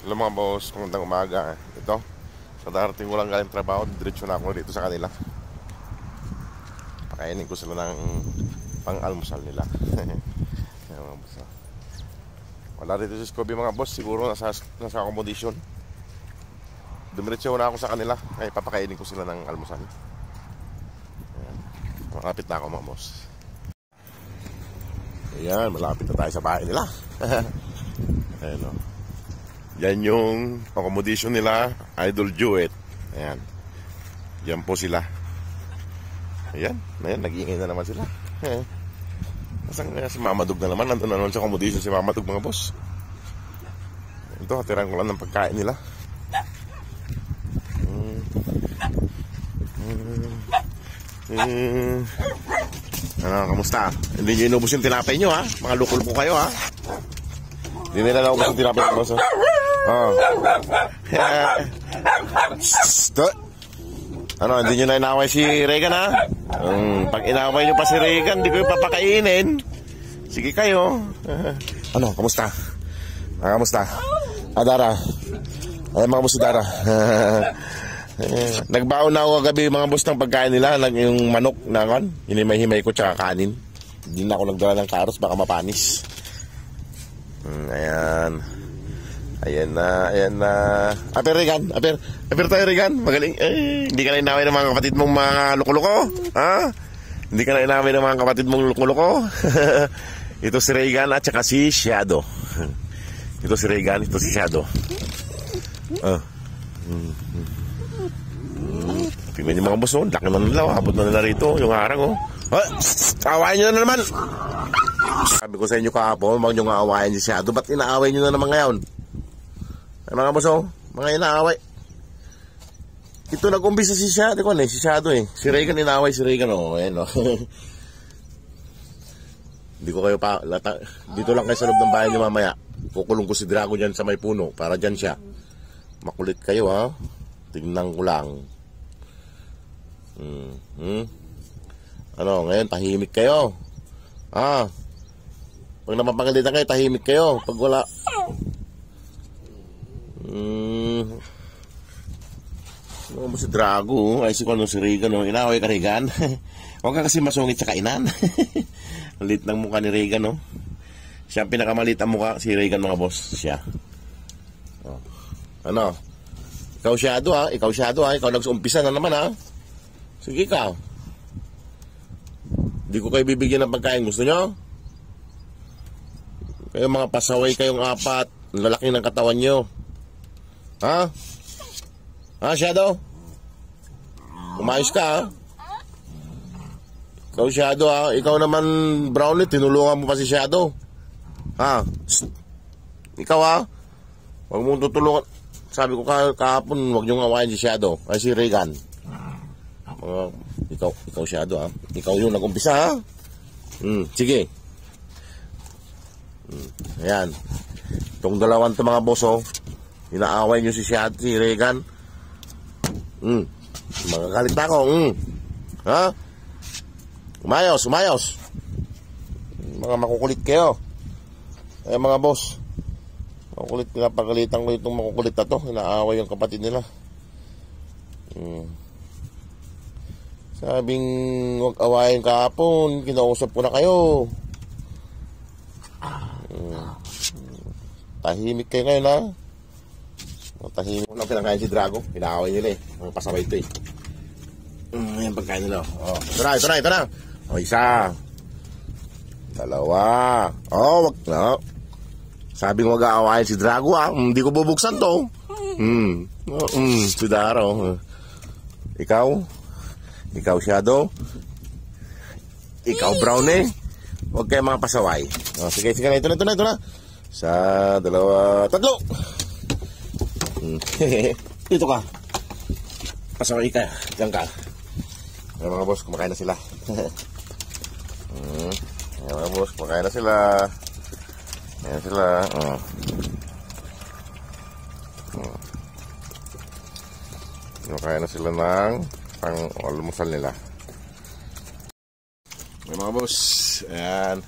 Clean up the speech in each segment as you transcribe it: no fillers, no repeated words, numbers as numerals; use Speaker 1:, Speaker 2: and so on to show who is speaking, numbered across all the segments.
Speaker 1: Hello mga boss, magandang umaga. Ito, sa darating ko lang galing trabaho, diretso na ako dito sa kanila. Pakainin ko sila ng pang-almusal nila. Ayan, mga boss. Wala dito si Scooby mga boss, siguro nasa accommodation. Dumiretso na ako sa kanila, kaya papakainin ko sila ng almusal. Ayan, malapit na ako mga boss. Ayan, malapit na tayo sa bahay nila. Ayan o. Yan yung accommodation nila, Idol Jewett. Ayan. Yan po sila. Ayan, nag-iingay na naman sila. Nasaan kaya si Mama Dog na naman? Nandun na naman sa accommodation si Mama Dog mga boss. Ito, hatiran ko lang ng pagkain nila. Ano, kamusta? Hindi nyo inubos yung tinapay nyo ha? Mga lukol po kayo ha? Hindi nila naubos yung tinapay nyo boss ha? Oh. Ano, hindi nyo na inaway si Regan ha? Pag inaway nyo pa si Regan, hindi ko yung papakainin. Sige kayo. Ano, kamusta? Kamusta? Dara. Ay, mga boss Dara. Nagbaon na ako kagabi mga boss ng pagkain nila. Yung manok na kan, hinimay-himay ko tsaka kanin. Hindi na ako nagdala ng karos, baka mapanis. Ayan. Ayan na. Aper Regan, aper tayo Regan. Magaling. Hindi ka na inaway ng mga kapatid mong mga loko-loko? Ha? Hindi ka na inaway ng mga kapatid mong loko-loko? Ito si Regan at saka si Shadow. Ito si Regan, ito si Shadow. Tingnan niyo mga boss, laki na nila, abot na nila rito yung harang. Awayan nyo na naman. Sabi ko sa inyo kahapon, huwag nyo nga awayan si Shadow. Ba't inaaway nyo na naman ngayon? Ay mga boss, mga inaaway. Ito nag-umpisa si Shadow, si Shadow eh. Si Regan inaaway si Regan ayan Hindi ko kayo pa dito lang kayo sa loob ng bahay niyo mamaya. Kukulong ko si Drago dyan sa may puno para dyan siya. Makulit kayo ha. Tingnan ko lang. Ano, ngayon tahimik kayo. Pag napapagalitan kayo, tahimik kayo. Pag wala ano mo si Drago? Ay si Regan inaway ka Regan. Huwag ka kasi masungit sa kainan. Malit ng mukha ni Regan Siya ang pinakamalit ang mukha, si Regan mga boss. Siya Ano, ikaw Shadow ikaw nag-umpisa na naman Sige ka. Hindi ko kayo bibigyan ng pagkain. Gusto nyo? Kayo mga pasaway kayong apat. Lalaki ng katawan nyo. Shadow? Umayos ka Ikaw Shadow Ikaw naman Brownie, tinulungan mo pa si Shadow. Ikaw Huwag mong tutulungan. Sabi ko kahapon, huwag nyo ngawain si Shadow. Ay si Regan. Ikaw Shadow Ikaw yung nag-umpisa sige. Ayan. Itong dalawan to mga boss inaaway nyo si Shadow, si Regan. Magagalit na ako. Umayos. Mga makukulit kayo. Ay mga boss, makukulit, pinapagalitan ko itong makukulit na to. Inaaway yung kapatid nila. Sabing huwag awayin kahapon, kinausap ko na kayo. Tahimik kayo ngayon tahimik ko lang pinakain si Drago. Pinaaway nila ang pasaway ito Ayan pagkain nila Ito na isa, dalawa. Wag na. Sabi mo mag-aawayan si Drago hindi ko bubuksan to. Si Daro. Ikaw Shadow. Ikaw Brownie. Huwag kayo mga pasaway. Sige na, ito na. Sa dalawa, tatlo. Dito ka. Pasaway ka. Diyan ka. Mga boss, kumakain na sila. Mga boss, kumakain na sila. Ayan sila. Kumakain na sila ng pang-almusal nila. Mga boss, ayan.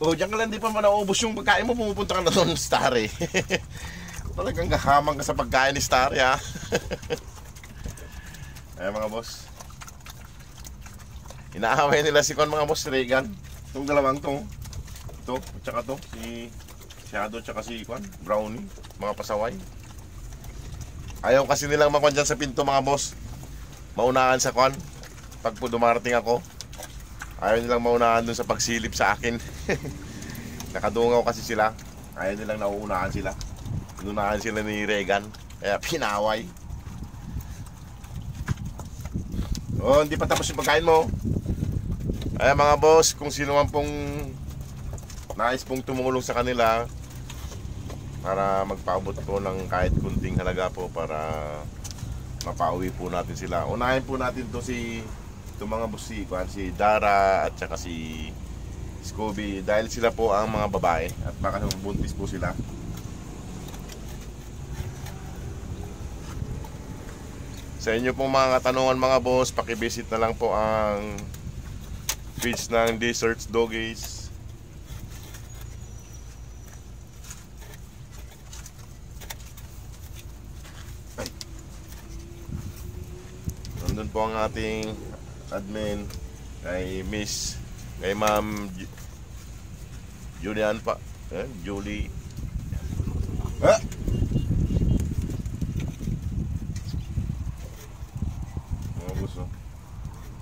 Speaker 1: Oh, diyan ka lang, di pa man naubos yung pagkain mo, pumupunta ka na doon, Starry. Talagang gahamang ka sa pagkain ni Starry, ha? Ay, mga boss. Inaaway nila si Kon, mga boss, Regan. Itong dalawang to. Ito, at saka to, si Shadow, at saka si Kon, Brownie, mga pasaway. Ayaw kasi nilang makuha dyan sa pinto, mga boss. Maunahan sa Kon. Pag po dumarating ako, ayaw nilang maunahan dun sa pagsilip sa akin. Nakadungaw kasi sila. Ayaw nilang nauunahan sila. Inunahan sila ni Regan. Kaya pinaway. Oh, hindi pa tapos yung pagkain mo. Ay mga boss, kung sino man pong nais pong tumulong sa kanila para magpaabot po ng kahit kunting halaga po para mapauwi po natin sila. Unahin po natin to itong mga boss, si Dara at saka si Scooby, dahil sila po ang mga babae at baka buntis po sila. Sa inyo pong mga katanungan, mga boss, pakivisit na lang po ang page ng Desserts Doggies. Ay. Nandun po ang ating admin kay Miss, kay Ma'am Julian pa, Julie. Ah!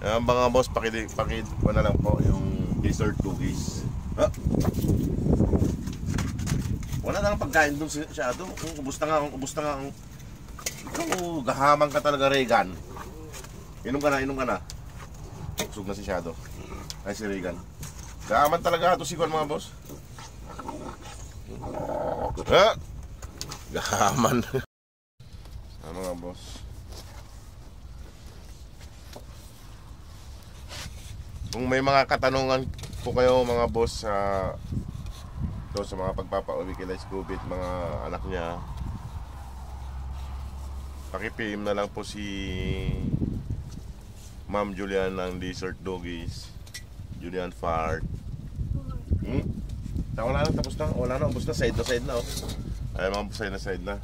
Speaker 1: Mga boss, pakid ko na lang po yung dessert cookies. Wala na lang pagkain doon siya doon. Ubus na nga. Ikaw, gahamang ka talaga, Regan. Inom ka na. Usog na si Shadow. Ay, si Regan. Gahaman talaga ito si Kwan, mga boss. Gahaman. Mga boss. Kung may mga katanungan po kayo, mga boss, sa mga pagpapauwi kila Scooby at mga anak niya, paki-PM na lang po si Ma'am Julian ng Desert Doggies, Julian Fart. Wala na, tapos na. Wala na, ubos na. Side na. Oh. Ay, mga side na.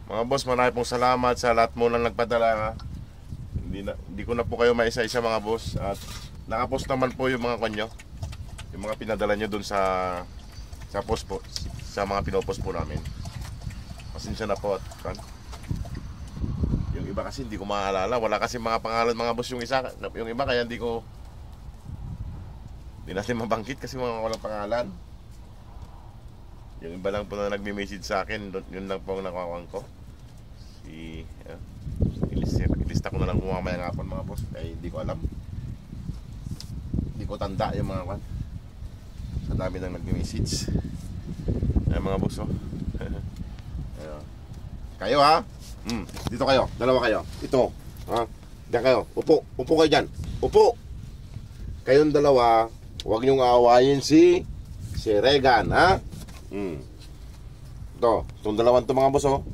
Speaker 1: Mga boss, marami pong salamat sa lahat mo nang nagpadala. Hindi ko na po kayo maisa-isa, mga boss. At nakapost naman po yung mga kanyo, yung mga pinadala nyo dun sa post po, sa mga pinopost po namin. Pasensya na po. Yung iba kasi hindi ko maalala. Wala kasi mga pangalan, mga boss, yung iba, kaya hindi natin mabangkit kasi mga walang pangalan. Yung iba lang po na nagme-message sa akin, yun lang po ang nakawang ko. Ilista ko na lang mamaya nga po, mga boss, kaya hindi ko alam. Hindi ko tanda yung mga kwan. Sa dami nang nagme-message. Ay, mga boss, oh. Kayo, ha? Dito kayo, dalawa kayo. Ito, ha? Diyan kayo, upo kayo dyan. Upo. Kayong dalawa, huwag niyong aawayin si Regan, ha? Itong dalawang to, mga boss, oh.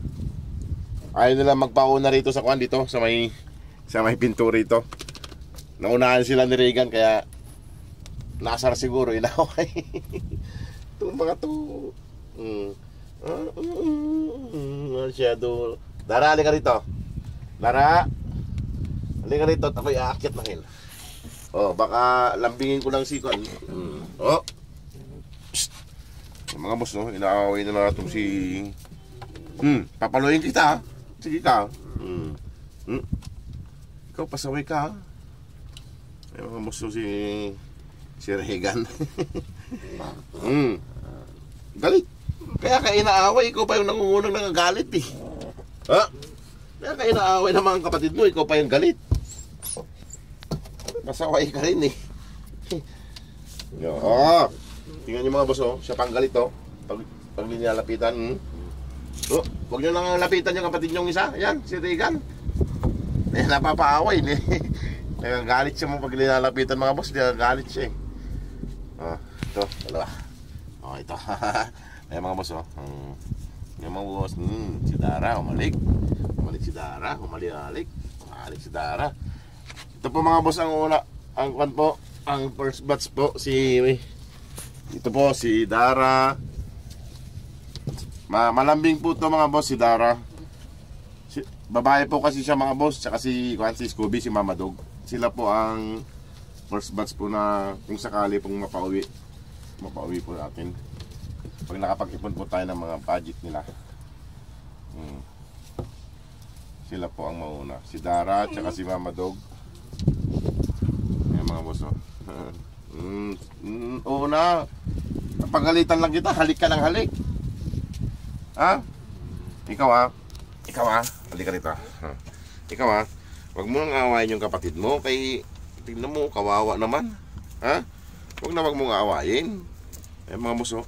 Speaker 1: Ayaw nila magpauna rito sa kwan, dito sa may pinto rito. Naunahan sila ni Regan, kaya nasar siguro, inaway. Itong mga to. Shadow. Dara, halika rito. Dara, halika rito. Ako'y aakyat na hil. Baka lambingin ko lang si kwan. Mga boss, no? Inaaway na natin si... papaluin kita, ha? Sige ka. Ikaw, pasaway ka, ha? Ay, mga boss, no? Si Regan. Galit. Kaya inaaway, ikaw pa yung nangungunang nangagalit, eh. Kaya inaaway ng mga kapatid mo, ikaw pa yung galit. Pasaway ka rin, eh. Tingnan niyo, mga boss, oh. Siya pang galit, oh. Pag nilalapitan, huwag nyo lang lapitan yung kapatid nyong isa. Yan, si Regan. Napapaaway, eh. Nagagalit siya mo pag nilalapitan, mga boss. Nagagalit siya, eh. Ito, dalawa. Ito. Ayan, mga boss, oh. Yung mga boss, si Dara, umalik si Dara. Ito po mga boss ang una. Ang kwan po, ang first batch po ito po si Dara. Malambing po to mga boss si Dara. Babae po kasi siya mga boss, tsaka si Scooby, si Mama Dog. Sila po ang first batch po na kung sakali pong mapauwi po natin. Pag nakapag-ipon po tayo ng mga budget nila. Sila po ang mauna. Si Dara, tsaka si Mama Dog. Ayan mga boss oh. Oo na. Napagalitan lang kita, halik ka ng halik. Ha? Ikaw halika rito. Ikaw wag mo nang awayin yung kapatid mo. Kay tingnan mo, kawawa naman. Ha? Wag mong awayin. Eh mga boss oh.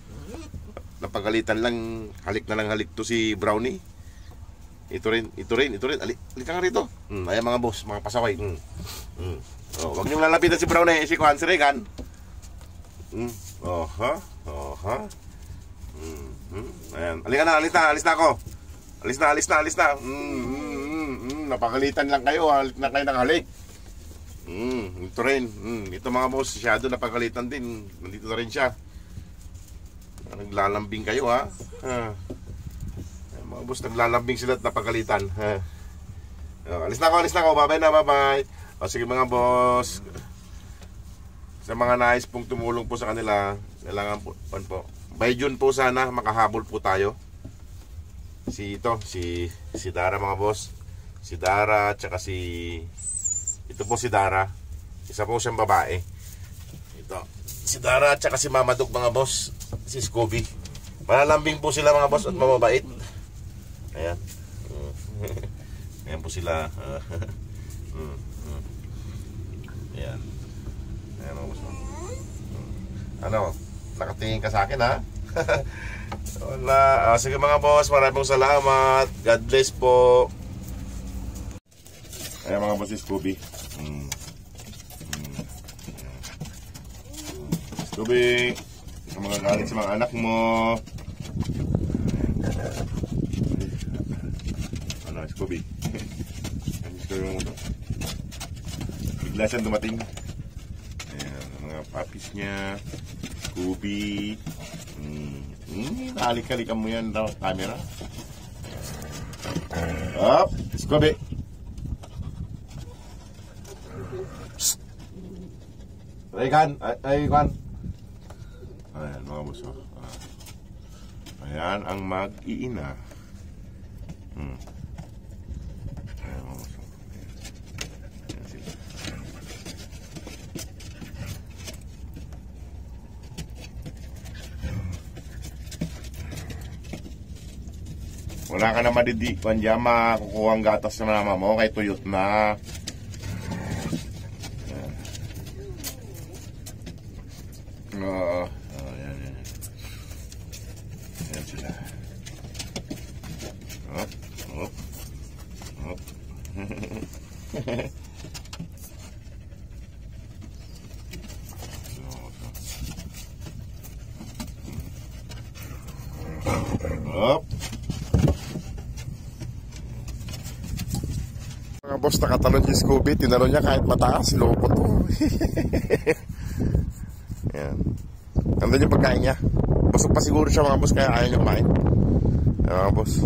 Speaker 1: Napagalitan lang, halik na lang halik to si Brownie. Ito rin. Halika nga rito. Ayan mga boss, mga pasaway. Oh, wag niyong lalapitan si Brownie, si Juan, si Regan. Ayan, halika na, alis na ako. Alis na. Napagalitan lang kayo, halik na kayo ng halik. Ito rin. Ito mga boss, masyado napagalitan din. Nandito na rin siya. Naglalambing kayo ha. Mga boss, naglalambing sila at napagalitan. Alis na ako. Bye-bye. O sige mga boss. Sa mga nais pong tumulong po sa kanila, kailangan po. By June po sana makahabol po tayo. Si Dara mga boss. Si Dara tsaka ito po si Dara. Isa po siyang babae. Ito. Si Dara tsaka si Mama Dog mga boss. Si Scooby. Malalambing po sila mga boss at mababait. Ayan. Ayan po sila. Ayan. Ayan mga boss. Ano? Nakatingin ka sa akin ha? Wala. Sige mga boss, maraming salamat. God bless po. Ayan mga boss si Scooby. Scooby, sa mga galit sa mga anak mo. Ano, Scooby? Ano Scooby mo to? Bigla siyang dumating. Ayan, mga puppies niya. Scooby. Halik-halikan mo yan daw, camera. Up, Scooby. Regan, Regan. Ayan mga boss. Ayan ang mag-iina. Ayan mga boss. Ayan sila. Wala ka na madidikwan dyan, makukuha ang gatas na mama mo kay tuyot na. Ayan sila. Hop. Hop. Mga boss, nakatalon si Scooby. Tinalon niya kahit mataas. Loko to. Ayan. Nandun yung pagkain niya. Busog pa siguro siya mga boss, kaya ayaw niya kumain. Ayan mga boss.